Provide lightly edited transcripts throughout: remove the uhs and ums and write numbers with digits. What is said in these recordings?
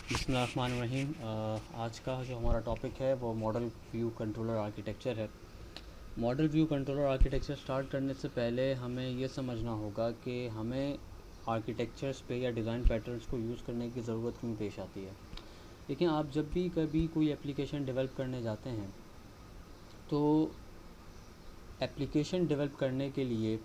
बिस्मिल्लाहिर्रहमानिर्रहीम। आज का जो हमारा टॉपिक है वो मॉडल व्यू कंट्रोलर आर्किटेक्चर है। Model view controller architecture start करने से पहले हमें ये समझना होगा कि हमें आर्किटेक्चर्स पे या डिज़ाइन पैटर्न्स को यूज़ करने की ज़रूरत क्यों पेश आती है। लेकिन आप जब भी कभी कोई एप्लीकेशन डेवलप करने जाते हैं तो एप्लीकेशन डेवलप करने के लिए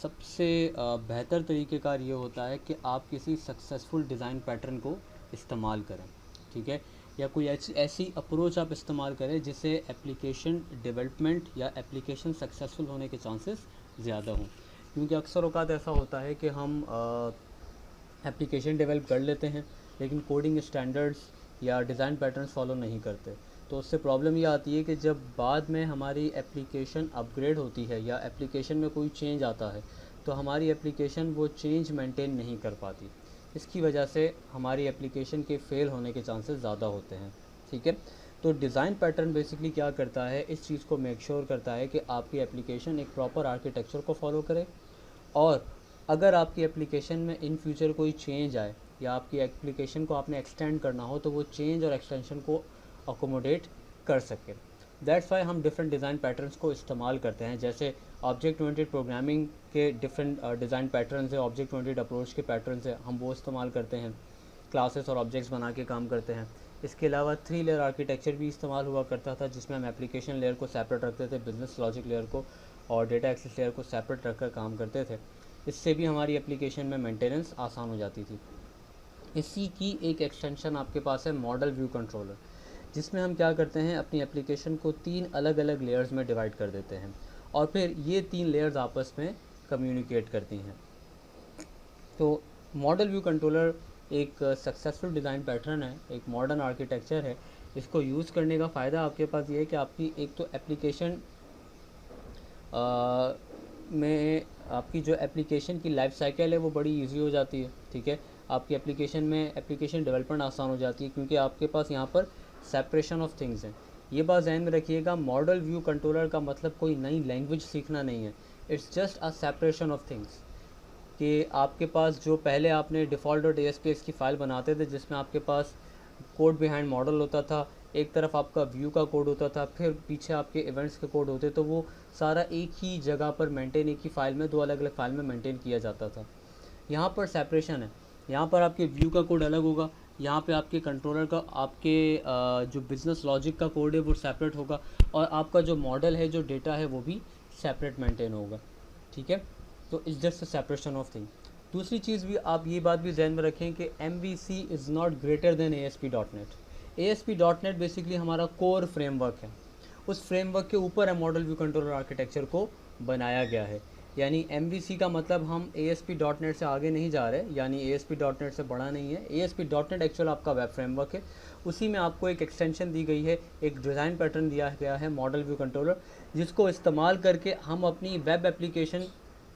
सबसे बेहतर तरीक़ेकार ये होता है कि आप किसी सक्सेसफुल डिज़ाइन पैटर्न को इस्तेमाल करें, ठीक है, या कोई ऐसी अप्रोच आप इस्तेमाल करें जिससे एप्लीकेशन डेवलपमेंट या एप्लीकेशन सक्सेसफुल होने के चांसेस ज़्यादा हों। क्योंकि अक्सर औक़ात ऐसा होता है कि हम एप्लीकेशन डेवलप कर लेते हैं लेकिन कोडिंग स्टैंडर्ड्स या डिज़ाइन पैटर्न्स फॉलो नहीं करते, तो उससे प्रॉब्लम ये आती है कि जब बाद में हमारी एप्लीकेशन अपग्रेड होती है या एप्लीकेशन में कोई चेंज आता है तो हमारी एप्लीकेशन वो चेंज मेंटेन नहीं कर पाती। इसकी वजह से हमारी एप्लीकेशन के फ़ेल होने के चांसेस ज़्यादा होते हैं, ठीक है। तो डिज़ाइन पैटर्न बेसिकली क्या करता है, इस चीज़ को मेक श्योर करता है कि आपकी एप्लीकेशन एक प्रॉपर आर्किटेक्चर को फॉलो करे, और अगर आपकी एप्लीकेशन में इन फ्यूचर कोई चेंज आए या आपकी एप्लीकेशन को आपने एक्सटेंड करना हो तो वो चेंज और एक्सटेंशन को अकोमोडेट कर सके। दैट्स वाई हम डिफरेंट डिज़ाइन पैटर्न्स को इस्तेमाल करते हैं। जैसे ऑब्जेक्ट ओरिएंटेड प्रोग्रामिंग के डिफरेंट डिज़ाइन पैटर्न्स है, ऑब्जेक्ट ओरिएंटेड अप्रोच के पैटर्न्स है, हम वो इस्तेमाल करते हैं, क्लासेस और ऑब्जेक्ट्स बना के काम करते हैं। इसके अलावा 3 लेयर आर्किटेक्चर भी इस्तेमाल हुआ करता था जिसमें हम एप्लीकेशन लेयर को सेपरेट रखते थे, बिजनेस लॉजिक लेयर को और डेटा एक्सेस लेयर को सेपरेट रखकर काम करते थे। इससे भी हमारी एप्लीकेशन में मेंटेनेंस आसान हो जाती थी। इसी की एक एक्सटेंशन आपके पास है मॉडल व्यू कंट्रोलर, जिसमें हम क्या करते हैं, अपनी एप्लीकेशन को 3 अलग अलग लेयर्स में डिवाइड कर देते हैं और फिर ये 3 लेयर्स आपस में कम्युनिकेट करती हैं। तो मॉडल व्यू कंट्रोलर एक सक्सेसफुल डिज़ाइन पैटर्न है, एक मॉडर्न आर्किटेक्चर है। इसको यूज़ करने का फ़ायदा आपके पास ये है कि आपकी एक तो एप्लीकेशन में आपकी जो एप्लीकेशन की लाइफ साइकिल है वो बड़ी इजी हो जाती है, ठीक है। आपकी एप्लीकेशन में एप्लीकेशन डेवलपमेंट आसान हो जाती है क्योंकि आपके पास यहाँ पर सेपरेशन ऑफ थिंग्स है। ये बात ध्यान में रखिएगा, मॉडल व्यू कंट्रोलर का मतलब कोई नई लैंग्वेज सीखना नहीं है, it's just a separation of things. कि आपके पास जो पहले आपने default.aspx की फ़ाइल बनाते थे जिसमें आपके पास कोड बिहाइंड मॉडल होता था, एक तरफ आपका व्यू का कोड होता था, फिर पीछे आपके इवेंट्स के कोड होते, तो वो सारा एक ही जगह पर मेंटेन, एक ही फाइल में 2 अलग अलग फाइल में मेंटेन किया जाता था। यहाँ पर सेपरेशन है, यहाँ पर आपके व्यू का कोड अलग होगा, यहाँ पे आपके कंट्रोलर का, आपके जो बिज़नेस लॉजिक का कोड है वो सेपरेट होगा, और आपका जो मॉडल है, जो डेटा है, वो भी सेपरेट मेंटेन होगा, ठीक है। तो it's just a separation of thing. दूसरी चीज़ भी आप ये बात भी ध्यान में रखें कि MVC is not greater than ASP.NET। ASP.NET basically हमारा कोर फ्रेमवर्क है, उस फ्रेमवर्क के ऊपर है मॉडल व्यू कंट्रोलर आर्किटेक्चर को बनाया गया है। यानी MVC का मतलब हम ASP.NET से आगे नहीं जा रहे, यानी ASP.NET से बड़ा नहीं है। ASP.NET एक्चुअल आपका वेब फ्रेमवर्क है, उसी में आपको एक एक्सटेंशन दी गई है, एक डिज़ाइन पैटर्न दिया गया है मॉडल व्यू कंट्रोलर, जिसको इस्तेमाल करके हम अपनी वेब एप्लीकेशन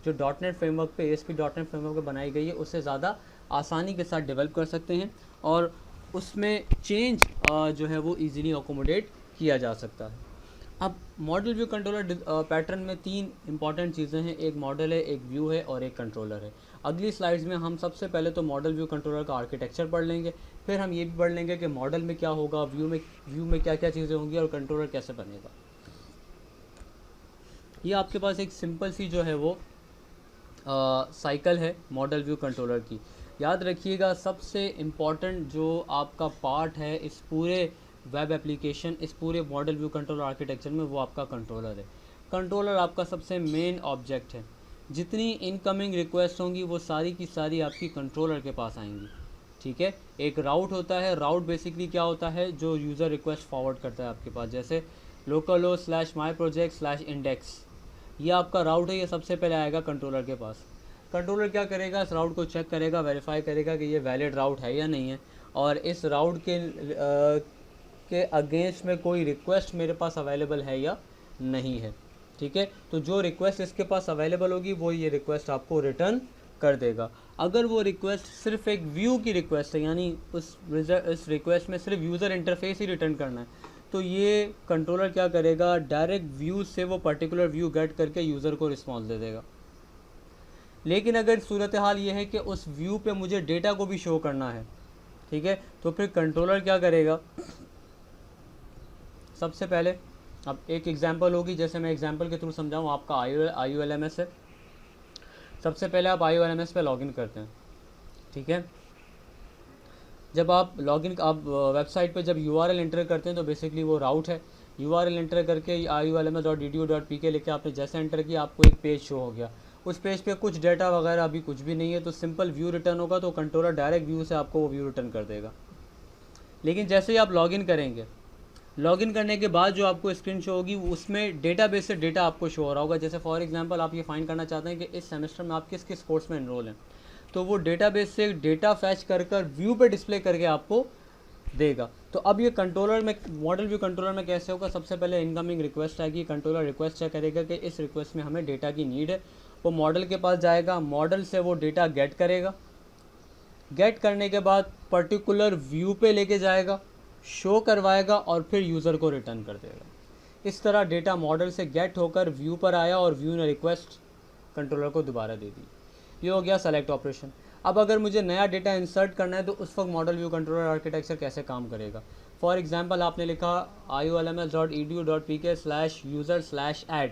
जो .NET फ्रेमवर्क पे ASP.NET फ्रेमवर्क पे बनाई गई है उससे ज़्यादा आसानी के साथ डेवलप कर सकते हैं, और उसमें चेंज जो है वो इजीली अकोमोडेट किया जा सकता है। अब मॉडल व्यू कंट्रोलर पैटर्न में 3 इंपॉर्टेंट चीज़ें हैं, एक मॉडल है, एक व्यू है और एक कंट्रोलर है। अगली स्लाइड्स में हम सबसे पहले तो मॉडल व्यू कंट्रोलर का आर्किटेक्चर पढ़ लेंगे, फिर हम ये भी पढ़ लेंगे कि मॉडल में क्या होगा, व्यू में क्या क्या चीज़ें होंगी और कंट्रोलर कैसे बनेगा। ये आपके पास एक सिंपल सी जो है वो साइकिल है मॉडल व्यू कंट्रोलर की। याद रखिएगा, सबसे इम्पॉर्टेंट जो आपका पार्ट है इस पूरे वेब एप्लीकेशन, इस पूरे मॉडल व्यू कंट्रोलर आर्किटेक्चर में, वो आपका कंट्रोलर है। कंट्रोलर आपका सबसे मेन ऑब्जेक्ट है। जितनी इनकमिंग रिक्वेस्ट होंगी वो सारी की सारी आपकी कंट्रोलर के पास आएंगी, ठीक है। एक राउट होता है, राउट बेसिकली क्या होता है, जो यूज़र रिक्वेस्ट फॉरवर्ड करता है आपके पास, जैसे localhost/myproject/index, ये आपका राउट है, ये सबसे पहले आएगा कंट्रोलर के पास। कंट्रोलर क्या करेगा, इस राउट को चेक करेगा, वेरीफाई करेगा कि ये वैलिड राउट है या नहीं है, और इस राउट के अगेंस्ट में कोई रिक्वेस्ट मेरे पास अवेलेबल है या नहीं है, ठीक है। तो जो रिक्वेस्ट इसके पास अवेलेबल होगी वो ये रिक्वेस्ट आपको रिटर्न कर देगा। अगर वो रिक्वेस्ट सिर्फ एक व्यू की रिक्वेस्ट है, यानी इस रिक्वेस्ट में सिर्फ यूज़र इंटरफेस ही रिटर्न करना है, तो ये कंट्रोलर क्या करेगा, डायरेक्ट व्यू से वो पर्टिकुलर व्यू गेट करके यूज़र को रिस्पॉन्स दे देगा। लेकिन अगर सूरत हाल ये है कि उस व्यू पे मुझे डेटा को भी शो करना है, ठीक है। तो फिर कंट्रोलर क्या करेगा, सबसे पहले अब एक एग्जांपल होगी, जैसे मैं एग्जांपल के थ्रू समझाऊँ, आपका IULMS है। सबसे पहले आप IULMS पे लॉगिन करते हैं, ठीक है। जब आप लॉगिन आप वेबसाइट पे जब URL एंटर करते हैं तो बेसिकली वो राउट है। URL एंटर करके IULMS.edu.pk लेके आपने जैसे एंटर किया, आपको एक पेज शो हो गया। उस पेज पे कुछ डेटा वगैरह अभी कुछ भी नहीं है, तो सिंपल व्यू रिटर्न होगा, तो कंट्रोलर डायरेक्ट व्यू से आपको वो व्यू रिटर्न कर देगा। लेकिन जैसे ही आप लॉगिन करेंगे, लॉगिन करने के बाद जो आपको स्क्रीन शो होगी उसमें डेटाबेस से डेटा आपको शो हो रहा होगा। जैसे फॉर एग्जांपल आप ये फाइंड करना चाहते हैं कि इस सेमेस्टर में आप किस किस कोर्स में एनरोल हैं, तो वो डेटाबेस से डेटा फैच कर व्यू पे डिस्प्ले करके आपको देगा। तो अब ये कंट्रोलर में, मॉडल व्यू कंट्रोलर में कैसे होगा, सबसे पहले इनकमिंग रिक्वेस्ट आएगी, कंट्रोलर रिक्वेस्ट चेक करेगा कि इस रिक्वेस्ट में हमें डेटा की नीड है, वो मॉडल के पास जाएगा, मॉडल से वो डेटा गेट करेगा, गेट करने के बाद पर्टिकुलर व्यू पे लेके जाएगा, शो करवाएगा और फिर यूज़र को रिटर्न कर देगा। इस तरह डेटा मॉडल से गेट होकर व्यू पर आया और व्यू ने रिक्वेस्ट कंट्रोलर को दोबारा दे दी। ये हो गया सेलेक्ट ऑपरेशन। अब अगर मुझे नया डेटा इंसर्ट करना है तो उस वक्त मॉडल व्यू कंट्रोलर आर्किटेक्चर कैसे काम करेगा। फॉर एग्जांपल आपने लिखा IULMS.edu.pk/user/add,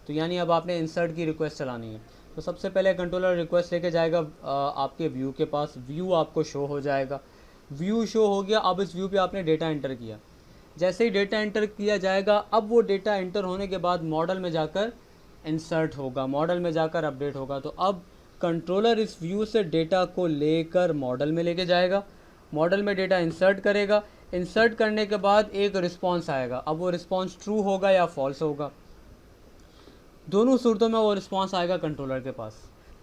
तो यानी अब आपने इंसर्ट की रिक्वेस्ट चलानी है। तो सबसे पहले कंट्रोलर रिक्वेस्ट लेके जाएगा आपके व्यू के पास, व्यू आपको शो हो जाएगा, व्यू शो हो गया। अब इस व्यू पे आपने डेटा एंटर किया, जैसे ही डेटा एंटर किया जाएगा, अब वो डेटा एंटर होने के बाद मॉडल में जाकर इंसर्ट होगा, मॉडल में जाकर अपडेट होगा। तो अब कंट्रोलर इस व्यू से डेटा को लेकर मॉडल में लेके जाएगा, मॉडल में डेटा इंसर्ट करेगा, इंसर्ट करने के बाद एक रिस्पॉन्स आएगा। अब वो रिस्पॉन्स ट्रू होगा या फॉल्स होगा, दोनों सूरतों में वो रिस्पॉन्स आएगा कंट्रोलर के पास।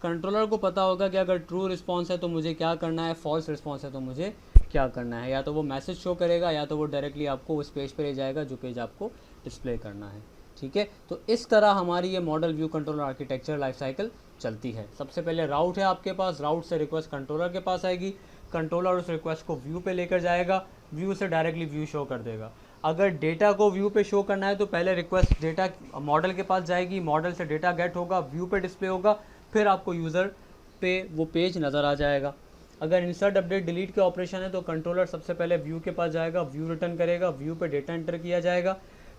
कंट्रोलर को पता होगा कि अगर ट्रू रिस्पॉन्स है तो मुझे क्या करना है, फॉल्स रिस्पॉन्स है तो मुझे क्या करना है। या तो वो मैसेज शो करेगा या तो वो डायरेक्टली आपको उस पेज पर ले जाएगा जो पेज आपको डिस्प्ले करना है, ठीक है। तो इस तरह हमारी ये model view controller architecture life cycle चलती है। सबसे पहले राउट है आपके पास, राउट से रिक्वेस्ट कंट्रोलर के पास आएगी, कंट्रोलर उस रिक्वेस्ट को व्यू पे लेकर जाएगा, व्यू से डायरेक्टली व्यू शो कर देगा। अगर डेटा को व्यू पे शो करना है तो पहले रिक्वेस्ट डेटा मॉडल के पास जाएगी, मॉडल से डेटा गेट होगा, व्यू पे डिस्प्ले होगा, फिर आपको यूज़र पे वो पेज नज़र आ जाएगा। अगर इंसर्ट अपडेट डिलीट के ऑपरेशन है तो कंट्रोलर सबसे पहले व्यू के पास जाएगा, व्यू रिटर्न करेगा, व्यू पे डेटा एंटर किया जाएगा,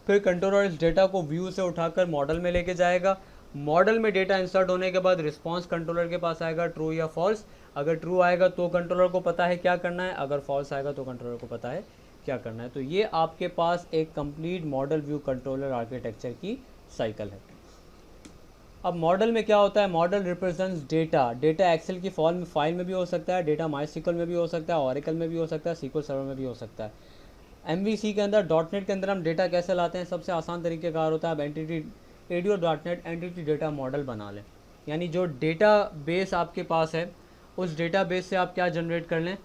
फिर कंट्रोलर इस डेटा को व्यू से उठाकर मॉडल में लेके जाएगा, मॉडल में डेटा इंसर्ट होने के बाद रिस्पांस कंट्रोलर के पास आएगा, ट्रू या फॉल्स। अगर ट्रू आएगा तो कंट्रोलर को पता है क्या करना है, अगर फॉल्स आएगा तो कंट्रोलर को पता है क्या करना है। तो ये आपके पास एक complete model view controller architecture की साइकिल है। अब मॉडल में क्या होता है, model represents data, data excel की फॉर्म में फाइल में भी हो सकता है, डेटा माइस्क्ल में भी हो सकता है, ऑरेकल में भी हो सकता है, SQL सर्वर में भी हो सकता है। MVC के अंदर .NET के अंदर हम डेटा कैसे लाते हैं, सबसे आसान तरीक़ेकार होता है, अब entity ADO.NET entity data model बना लें। यानी जो डेटा बेस आपके पास है उस डेटा बेस से आप क्या जनरेट कर लें,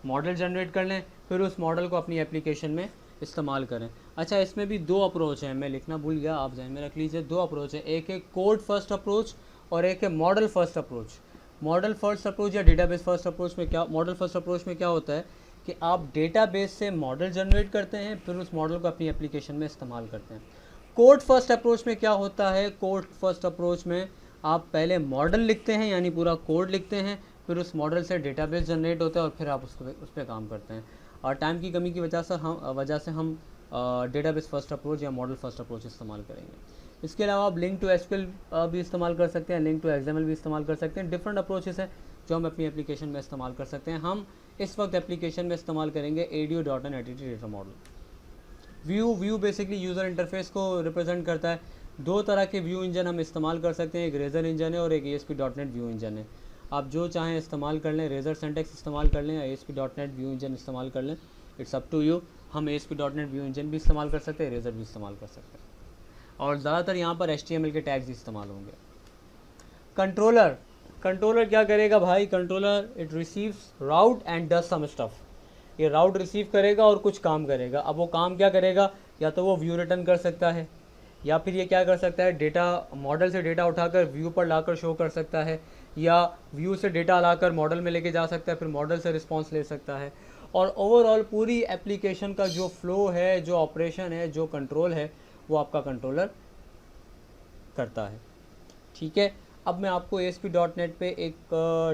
मॉडल जनरेट कर लें, फिर उस मॉडल को अपनी एप्लीकेशन में इस्तेमाल करें। अच्छा, इसमें भी दो अप्रोच हैं, मैं लिखना भूल गया, आप ध्यान में रख लीजिए। दो अप्रोच है, एक है कोड फर्स्ट अप्रोच और एक है model first approach. Model first approach या डेटाबेस फर्स्ट अप्रोच में क्या, मॉडल फर्स्ट अप्रोच में क्या होता है कि आप डेटाबेस से मॉडल जनरेट करते हैं, फिर उस मॉडल को अपनी एप्लीकेशन में इस्तेमाल करते हैं। कोड फर्स्ट अप्रोच में क्या होता है, कोड फर्स्ट अप्रोच में आप पहले मॉडल लिखते हैं, यानी पूरा कोड लिखते हैं, फिर उस मॉडल से डेटाबेस जनरेट होता है और फिर आप उस पर काम करते हैं। और टाइम की कमी की वजह से हम डेटाबेस फर्स्ट अप्रोच या मॉडल फर्स्ट अप्रोच इस्तेमाल करेंगे। इसके अलावा आप लिंक टू SQL भी इस्तेमाल कर सकते हैं, लिंक टू XML भी इस्तेमाल कर सकते हैं। डिफरेंट अप्रोचेस हैं जो हम अपनी एप्लीकेशन में इस्तेमाल कर सकते हैं। हम इस वक्त एप्लीकेशन में इस्तेमाल करेंगे ADO.NET entity data model. View basically user interface को रिप्रेजेंट करता है। दो तरह के व्यू इंजन हम इस्तेमाल कर सकते हैं, एक रेजर इंजन है और एक ASP.NET व्यू इंजन है। आप जो चाहें इस्तेमाल कर लें, रेजर सिंटैक्स इस्तेमाल कर लें या ASP.NEट व्यू इंजन इस्तेमाल कर लें, इट्स अप टू यू। हम ASP.NEट व्यू इंजन भी इस्तेमाल कर सकते हैं, रेजर भी इस्तेमाल कर सकते हैं, और ज़्यादातर यहाँ पर HTML के टैग्स इस्तेमाल होंगे। कंट्रोलर क्या करेगा भाई, controller it receives route and does some stuff. ये राउट रिसीव करेगा और कुछ काम करेगा। अब वो काम क्या करेगा, या तो वो व्यू रिटर्न कर सकता है, या फिर ये क्या कर सकता है, डेटा मॉडल से डेटा उठाकर व्यू पर लाकर शो कर सकता है, या व्यू से डेटा लाकर मॉडल में लेके जा सकता है, फिर मॉडल से रिस्पांस ले सकता है। और ओवरऑल पूरी एप्लीकेशन का जो फ्लो है, जो ऑपरेशन है, जो कंट्रोल है, वो आपका कंट्रोलर करता है, ठीक है। अब मैं आपको ASP.NET पे एक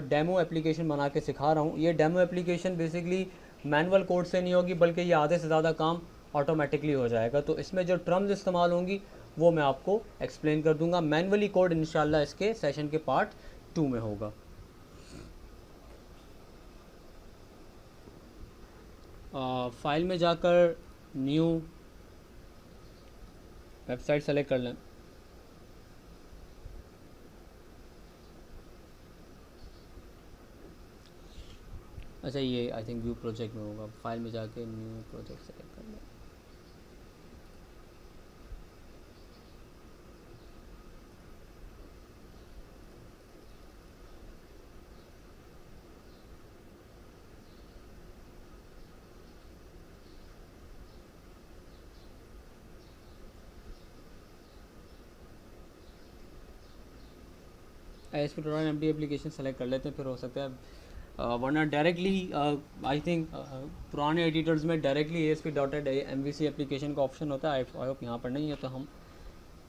डेमो एप्लीकेशन बना के सिखा रहा हूँ। ये demo application basically manual code से नहीं होगी, बल्कि ये आधे से ज़्यादा काम ऑटोमेटिकली हो जाएगा। तो इसमें जो टर्म्स इस्तेमाल होंगी वो मैं आपको एक्सप्लेन कर दूंगा। मैनुअली कोड इंशाल्लाह इसके सेशन के पार्ट 2 में होगा। फाइल में जाकर न्यू वेबसाइट सेलेक्ट कर लें। अच्छा, ये आई थिंक व्यू प्रोजेक्ट में होगा। फाइल में जाके न्यू प्रोजेक्ट सेलेक्ट कर लें। ASP.NET एप्लीकेशन सेलेक्ट कर लेते हैं, फिर हो सकता है वरना डायरेक्टली आई थिंक पुराने एडिटर्स में डायरेक्टली ASP.NET MVC एप्लीकेशन का ऑप्शन होता है। आई होप यहाँ पर नहीं है, तो हम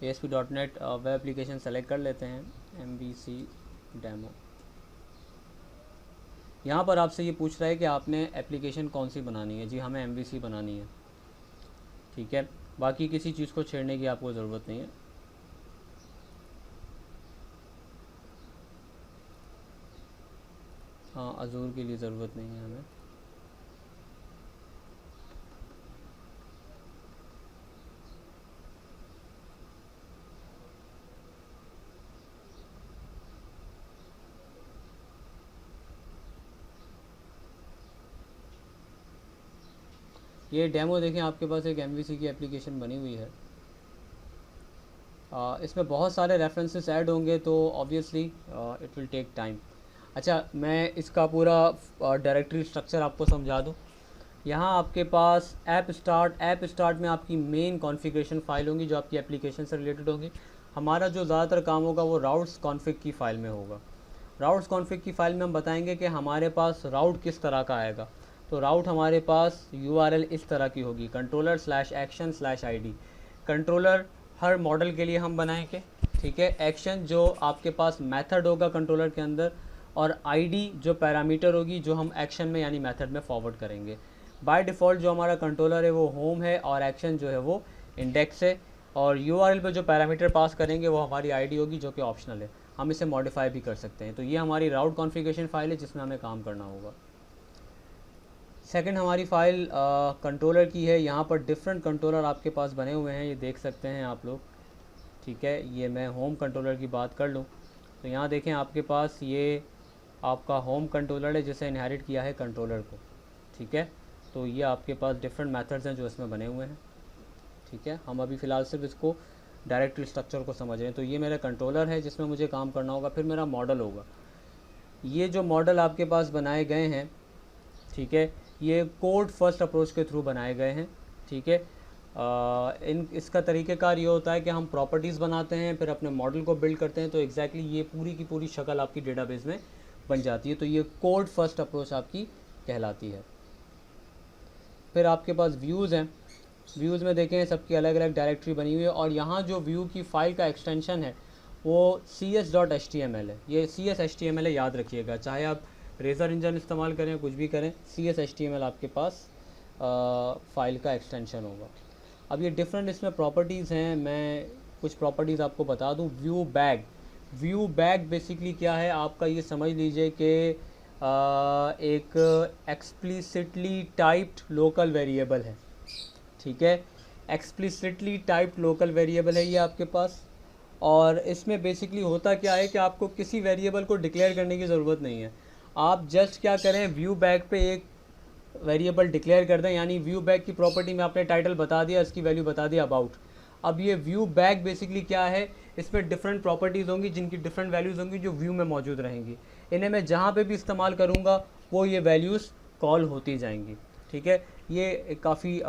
ASP.NET वेब एप्लीकेशन सेलेक्ट कर लेते हैं, MVC डेमो। यहाँ पर आपसे ये पूछ रहा है कि आपने एप्लीकेशन कौन सी बनानी है। जी, हमें MVC बनानी है, ठीक है। बाकी किसी चीज़ को छेड़ने की आपको ज़रूरत नहीं है। हाँ, अजूर के लिए ज़रूरत नहीं है हमें। ये डेमो देखें, आपके पास एक MVC की एप्लीकेशन बनी हुई है। इसमें बहुत सारे रेफरेंसेस ऐड होंगे, तो obviously it will take time. अच्छा, मैं इसका पूरा डायरेक्टरी स्ट्रक्चर आपको समझा दूँ। यहाँ आपके पास ऐप स्टार्ट में आपकी मेन कॉन्फ़िगरेशन फ़ाइल होंगी जो आपकी एप्लीकेशन से रिलेटेड होगी। हमारा जो ज़्यादातर काम होगा वो राउट्स कॉन्फ़िग की फ़ाइल में होगा। राउट्स कॉन्फ़िग की फ़ाइल में हम बताएंगे कि हमारे पास राउट किस तरह का आएगा। तो राउट हमारे पास URL इस तरह की होगी, controller/action/id। कंट्रोलर हर मॉडल के लिए हम बनाएंगे, ठीक है। एक्शन जो आपके पास मेथड होगा कंट्रोलर के अंदर, और आईडी जो पैरामीटर होगी जो हम एक्शन में यानी मेथड में फॉरवर्ड करेंगे। बाय डिफ़ॉल्ट जो हमारा कंट्रोलर है वो होम है, और एक्शन जो है वो इंडेक्स है, और URL पे जो पैरामीटर पास करेंगे वो हमारी आईडी होगी जो कि ऑप्शनल है, हम इसे मॉडिफाई भी कर सकते हैं। तो ये हमारी राउट कॉन्फ़िगरेशन फ़ाइल है जिसमें हमें काम करना होगा। सेकंड हमारी फ़ाइल कंट्रोलर की है। यहाँ पर डिफरेंट कंट्रोलर आपके पास बने हुए हैं, ये देख सकते हैं आप लोग, ठीक है। ये मैं होम कंट्रोलर की बात कर लूँ तो यहाँ देखें आपके पास ये आपका होम कंट्रोलर है जिसे इनहेरिट किया है कंट्रोलर को, ठीक है। तो ये आपके पास डिफरेंट मेथड्स हैं जो इसमें बने हुए हैं, ठीक है। हम अभी फ़िलहाल सिर्फ इसको डायरेक्टरी स्ट्रक्चर को समझ रहे हैं। तो ये मेरा कंट्रोलर है जिसमें मुझे काम करना होगा। फिर मेरा मॉडल होगा। ये जो मॉडल आपके पास बनाए गए हैं, ठीक है, ये कोड फर्स्ट अप्रोच के थ्रू बनाए गए हैं, ठीक है। इसका तरीक़ेकार ये होता है कि हम प्रॉपर्टीज़ बनाते हैं, फिर अपने मॉडल को बिल्ड करते हैं, तो एग्जैक्टली ये पूरी की पूरी शक्ल आपकी डेटाबेस में बन जाती है। तो ये कोड फर्स्ट अप्रोच आपकी कहलाती है। फिर आपके पास व्यूज़ हैं। व्यूज़ में देखें सबकी अलग अलग डायरेक्टरी बनी हुई है, और यहाँ जो व्यू की फ़ाइल का एक्सटेंशन है वो cs.html है। ये CS.html है, याद रखिएगा। चाहे आप रेजर इंजन इस्तेमाल करें, कुछ भी करें, CS.html आपके पास फ़ाइल का एक्सटेंशन होगा। अब ये डिफरेंट इसमें प्रॉपर्टीज़ हैं, मैं कुछ प्रॉपर्टीज़ आपको बता दूं। व्यू बैग बेसिकली क्या है, आपका ये समझ लीजिए कि एक एक्सप्लिसिटली टाइप्ड लोकल वेरिएबल है, ठीक है। एक्सप्लिसिटली टाइप्ड लोकल वेरिएबल है ये आपके पास, और इसमें बेसिकली होता क्या है कि आपको किसी वेरिएबल को डिक्लेयर करने की ज़रूरत नहीं है। आप जस्ट क्या करें, व्यू बैग पे एक वेरिएबल डिक्लेयर कर दें, यानी व्यू बैग की प्रॉपर्टी में आपने टाइटल बता दिया, इसकी वैल्यू बता दिया अबाउट। अब ये व्यू बैग बेसिकली क्या है, इसमें डिफरेंट प्रॉपर्टीज़ होंगी जिनकी डिफरेंट वैल्यूज़ होंगी जो व्यू में मौजूद रहेंगी। इन्हें मैं जहाँ पे भी इस्तेमाल करूँगा वो ये वैल्यूज़ कॉल होती जाएंगी, ठीक है। ये काफ़ी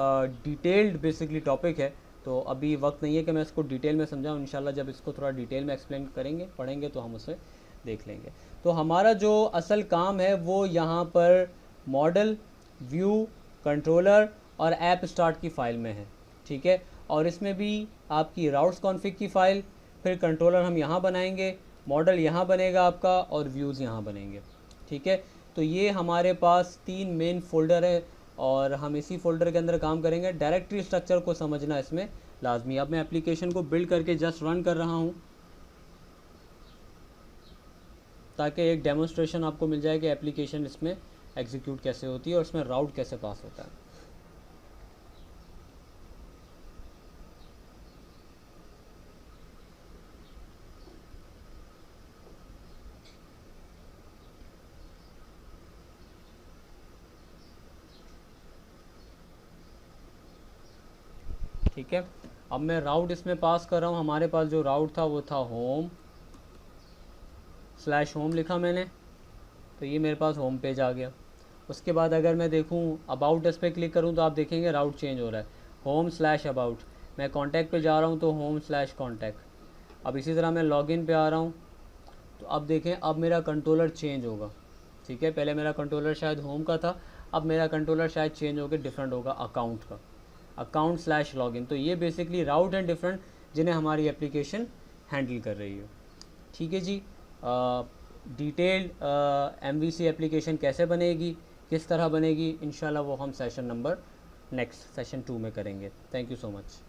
डिटेल्ड बेसिकली टॉपिक है, तो अभी वक्त नहीं है कि मैं इसको डिटेल में समझाऊँ। इंशाल्लाह जब इसको थोड़ा डिटेल में एक्सप्लेन करेंगे, पढ़ेंगे, तो हम उसे देख लेंगे। तो हमारा जो असल काम है वो यहाँ पर मॉडल, व्यू, कंट्रोलर और ऐप स्टार्ट की फ़ाइल में है, ठीक है। और इसमें भी आपकी राउट्स कॉन्फ़िग की फ़ाइल, फिर कंट्रोलर हम यहाँ बनाएंगे, मॉडल यहाँ बनेगा आपका, और व्यूज़ यहाँ बनेंगे, ठीक है। तो ये हमारे पास 3 मेन फोल्डर है, और हम इसी फोल्डर के अंदर काम करेंगे। डायरेक्टरी स्ट्रक्चर को समझना इसमें लाजमी। अब मैं एप्लीकेशन को बिल्ड करके जस्ट रन कर रहा हूँ ताकि एक डेमोन्स्ट्रेशन आपको मिल जाए कि एप्लीकेशन इसमें एग्जीक्यूट कैसे होती है और इसमें राउट कैसे पास होता है। ठीक है, अब मैं राउट इसमें पास कर रहा हूँ। हमारे पास जो राउट था वो था होम/होम लिखा मैंने, तो ये मेरे पास होम पेज आ गया। उसके बाद अगर मैं देखूँ अबाउट इस पर क्लिक करूँ तो आप देखेंगे राउट चेंज हो रहा है, होम/अबाउट। मैं कॉन्टैक्ट पे जा रहा हूँ तो होम/कॉन्टैक्ट। अब इसी तरह मैं लॉगिन पे आ रहा हूँ तो अब देखें अब मेरा कंट्रोलर चेंज होगा। ठीक है, पहले मेरा कंट्रोलर शायद होम का था, अब मेरा कंट्रोलर शायद चेंज होकर डिफरेंट होगा अकाउंट का, अकाउंट/लॉगिन। तो ये बेसिकली राउट एंड डिफरेंट जिन्हें हमारी एप्लीकेशन हैंडल कर रही है। ठीक है जी, डिटेल्ड MVC एप्लीकेशन कैसे बनेगी, किस तरह बनेगी, इंशाल्लाह वो हम सेशन नंबर नेक्स्ट सेशन 2 में करेंगे। Thank you so much.